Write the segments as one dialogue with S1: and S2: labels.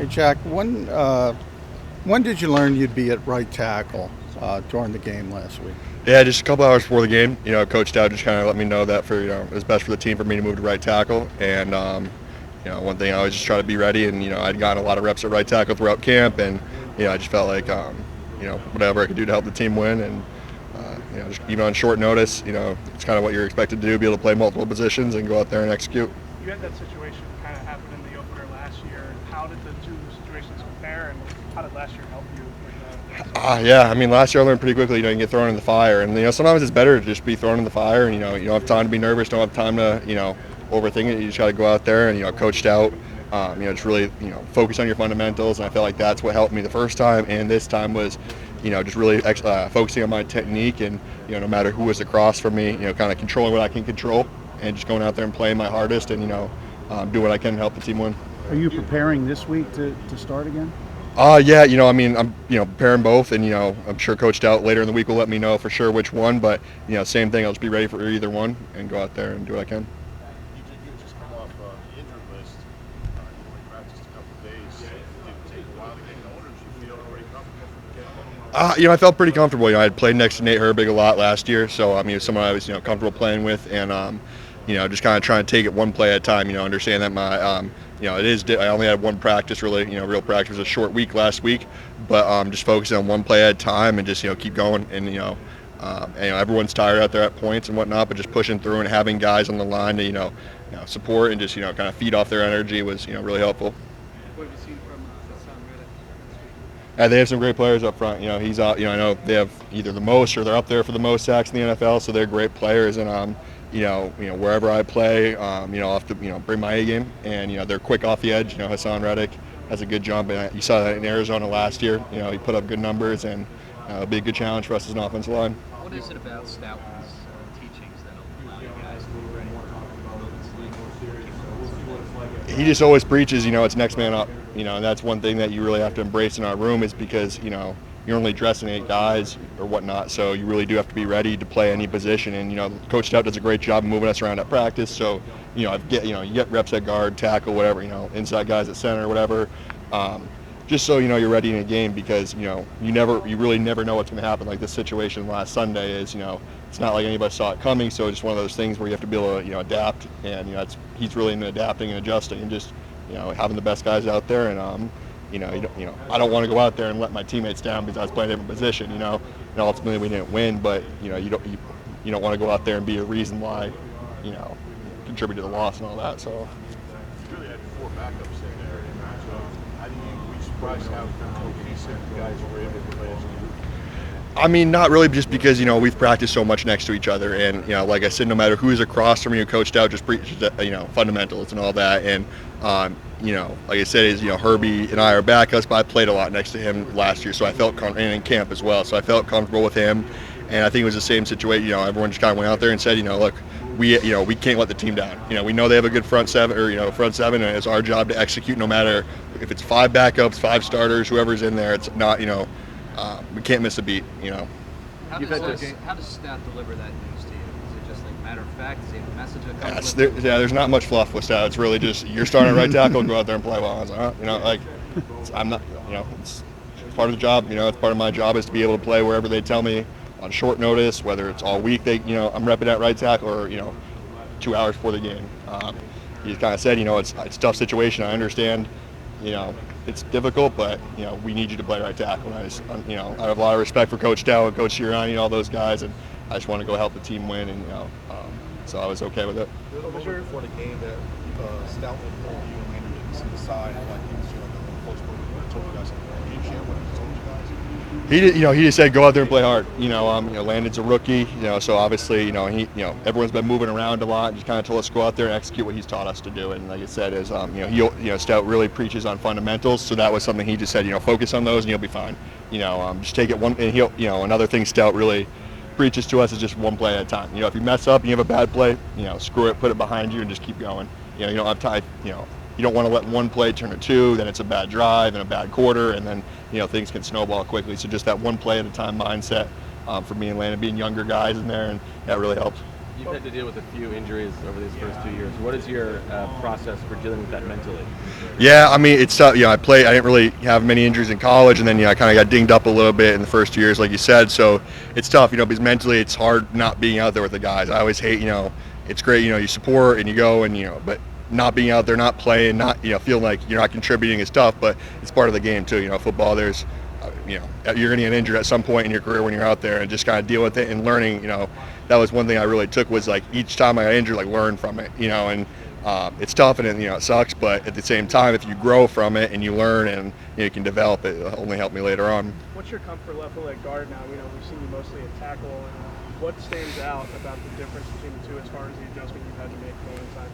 S1: Hey Jack, when did you learn you'd be at right tackle during the game last week?
S2: Yeah, just a couple hours before the game, Coach Dowd just kind of let me know that it was best for the team for me to move to right tackle. And, one thing I always just try to be ready. And, I'd gotten a lot of reps at right tackle throughout camp. And, I just felt like, whatever I could do to help the team win. And, just even on short notice, it's kind of what you're expected to do, be able to play multiple positions and go out there and execute.
S3: You had that situation kind of happen in the opener last year. How did the two situations compare, and how did last year help you with that?
S2: Yeah, I mean, last year I learned pretty quickly, you get thrown in the fire. And, sometimes it's better to just be thrown in the fire and, you don't have time to be nervous, don't have time to, overthink it. You just got to go out there and, coached out, just really, focus on your fundamentals. And I felt like that's what helped me the first time. And this time was, just really focusing on my technique and, no matter who was across from me, kind of controlling what I can control and just going out there and playing my hardest and, do what I can to help the team win.
S4: Are you preparing this week to start again?
S2: Yeah, I mean, I'm, preparing both, and, I'm sure Coach Stout later in the week will let me know for sure which one, but, same thing, I'll just be ready for either one and go out there and do what I can.
S5: You just come off the injured list. You only practiced a couple of days. Did it take a while to get going, or did you feel pretty comfortable from the get-go?
S2: I felt pretty comfortable. I had played next to Nate Herbig a lot last year, so, he was someone I was, comfortable playing with, and, just kind of trying to take it one play at a time, understand that my, I only had one practice, really, real practice was a short week last week, but just focusing on one play at a time and just, keep going. And, everyone's tired out there at points and whatnot, but just pushing through and having guys on the line to, support and just, kind of feed off their energy was, really helpful.
S3: What have you seen from Hassan Reddick this week?
S2: They have some great players up front. He's, I know they have either the most or they're up there for the most sacks in the NFL, so they're great players. And, wherever I play, I'll have to, bring my A game. And, they're quick off the edge. Hassan Reddick has a good jump. And you saw that in Arizona last year. He put up good numbers, and it'll be a good challenge for us as an offensive line.
S6: What is it about Stoutman's teachings that allow you guys to be ready for
S2: He just always preaches, it's next man up. And that's one thing that you really have to embrace in our room is because, you're only dressing 8 guys or whatnot, so you really do have to be ready to play any position. And Coach Stout does a great job of moving us around at practice. So you get reps at guard, tackle, whatever. Inside guys at center, whatever. Just so you're ready in a game because you really never know what's going to happen. Like this situation last Sunday is it's not like anybody saw it coming. So it's just one of those things where you have to be able to adapt. And he's really into adapting and adjusting and just having the best guys out there. And I don't want to go out there and let my teammates down because I was playing a different position, and ultimately we didn't win, but you don't want to go out there and be a reason why, contribute to the loss and all that. So
S5: You really had 4 backups in there. Were you surprised how cohesive the guys were able to play as a group?
S2: I mean, not really, just because we've practiced so much next to each other, and like I said, no matter who's across from you, Coach Stout just preaches fundamentals and all that, and like I said, is Herbie and I are backups, but I played a lot next to him last year, so I felt and in camp as well, so I felt comfortable with him, and I think it was the same situation. Everyone just kind of went out there and said, look, we can't let the team down. We know they have a good front seven, and it's our job to execute no matter if it's 5 backups, 5 starters, whoever's in there. It's not, we can't miss a beat.
S6: How does Stout deliver that news to you? Is it just like matter of fact? Is he a message that comes
S2: There's not much fluff with Stout. It's really just you're starting at right tackle, go out there and play well. I was like, I'm not, it's part of the job. It's part of my job is to be able to play wherever they tell me on short notice, whether it's all week. I'm repping at right tackle or 2 hours before the game. He just kind of said, it's a tough situation. I understand. It's difficult, but we need you to play right tackle. And I have a lot of respect for Coach Dow and Coach Sirianni, all those guys, and I just want to go help the team win. And so I was okay with it.
S5: There was a moment before the game that Stout would pull you and Landry to the side, like he was like a little close but told you guys something. Can you share what he told you guys?
S2: He just said go out there and play hard. Landon's a rookie. So obviously, everyone's been moving around a lot. And just kind of told us to go out there and execute what he's taught us to do. And like I said, is Stout really preaches on fundamentals. So that was something he just said. Focus on those and you'll be fine. Just take it one. And he'll. Another thing Stout really preaches to us is just one play at a time. If you mess up and you have a bad play, screw it, put it behind you, and just keep going. You don't have time. You don't want to let one play turn to 2, then it's a bad drive and a bad quarter, and then things can snowball quickly. So just that one play at a time mindset for me and Landon being younger guys in there, and that really helped.
S7: You've had to deal with a few injuries over these first 2 years. What is your process for dealing with that mentally?
S2: Yeah, I mean, it's tough. I didn't really have many injuries in college, and then I kind of got dinged up a little bit in the first 2 years, like you said. So it's tough, because mentally it's hard not being out there with the guys. I always hate, it's great, you support and you go and but not being out there, not playing, not feeling like you're not contributing is tough, but it's part of the game too. Football, there's you're going to get injured at some point in your career when you're out there, and just kind of deal with it and learning. That was one thing I really took, was like each time I got injured, like learn from it. And it's tough and it sucks, but at the same time, if you grow from it and you learn and you can develop it, it'll only help me later on.
S3: What's your comfort level at guard now? We've seen you mostly at tackle. And what stands out about the difference between the two as far as the adjustment you've had to make going inside?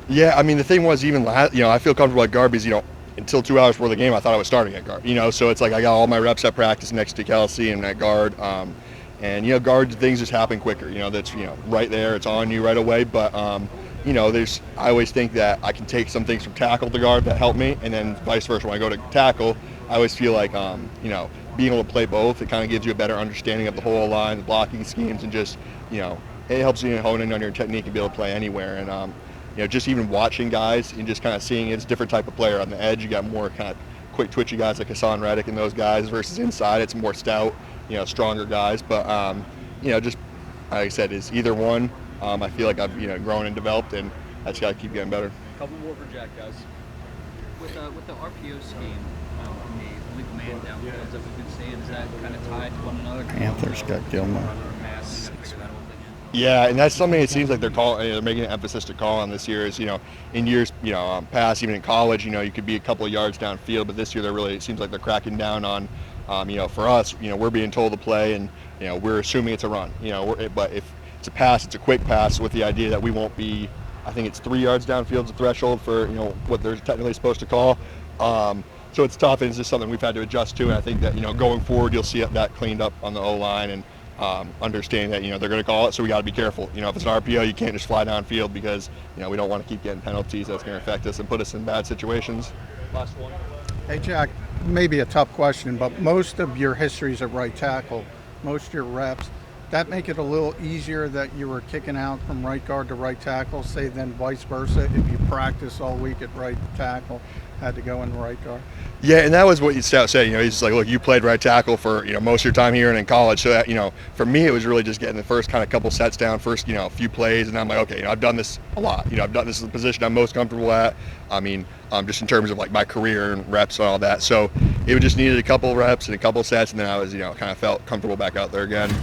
S2: Yeah, I mean, the thing was, even last, I feel comfortable at guard because, until 2 hours before the game, I thought I was starting at guard. So it's like I got all my reps at practice next to Kelsey and at guard. And guard things just happen quicker. That's right there, it's on you right away. But I always think that I can take some things from tackle to guard that help me, and then vice versa. When I go to tackle, I always feel like being able to play both, it kind of gives you a better understanding of the whole line, the blocking schemes, and just it helps you hone in on your technique and be able to play anywhere. And just even watching guys and just kind of seeing it's a different type of player. On the edge, you got more kind of quick twitchy guys like Hassan Reddick and those guys, versus inside it's more stout, stronger guys. But just like I said, is either one. I feel like I've grown and developed, and I just got to keep getting better.
S6: Couple more for Jack, guys. With the RPO scheme and the legal man downfield that we've been seeing, is that kind of tied to one another?
S1: Panthers got Gilmore.
S2: Yeah, and that's something it seems like they're making an emphasis to call on this year. Is in years past, even in college, you could be a couple of yards downfield, but this year it seems like they're cracking down on. For us, we're being told to play, and we're assuming it's a run. But if it's a pass, it's a quick pass with the idea that we won't be. I think it's 3 yards downfield is the threshold for what they're technically supposed to call. So it's tough, and it's just something we've had to adjust to. And I think that going forward, you'll see that cleaned up on the O line, and understanding that they're going to call it, so we got to be careful. If it's an RPO, you can't just fly downfield because we don't want to keep getting penalties. That's going to affect us and put us in bad situations.
S6: Last one.
S1: Hey, Jack, maybe a tough question, but most of your histories at right tackle, most of your reps, that make it a little easier that you were kicking out from right guard to right tackle, say, than vice versa if you practice all week at right tackle, had to go in right guard?
S2: Yeah, and that was what Stout said. He's just like, look, you played right tackle for most of your time here and in college. So that, for me, it was really just getting the first kind of couple sets down, first few plays, and I'm like, okay, I've done this a lot. I've done this in the position I'm most comfortable at. I mean, just in terms of like my career and reps and all that. So it just needed a couple reps and a couple sets, and then I was kind of felt comfortable back out there again.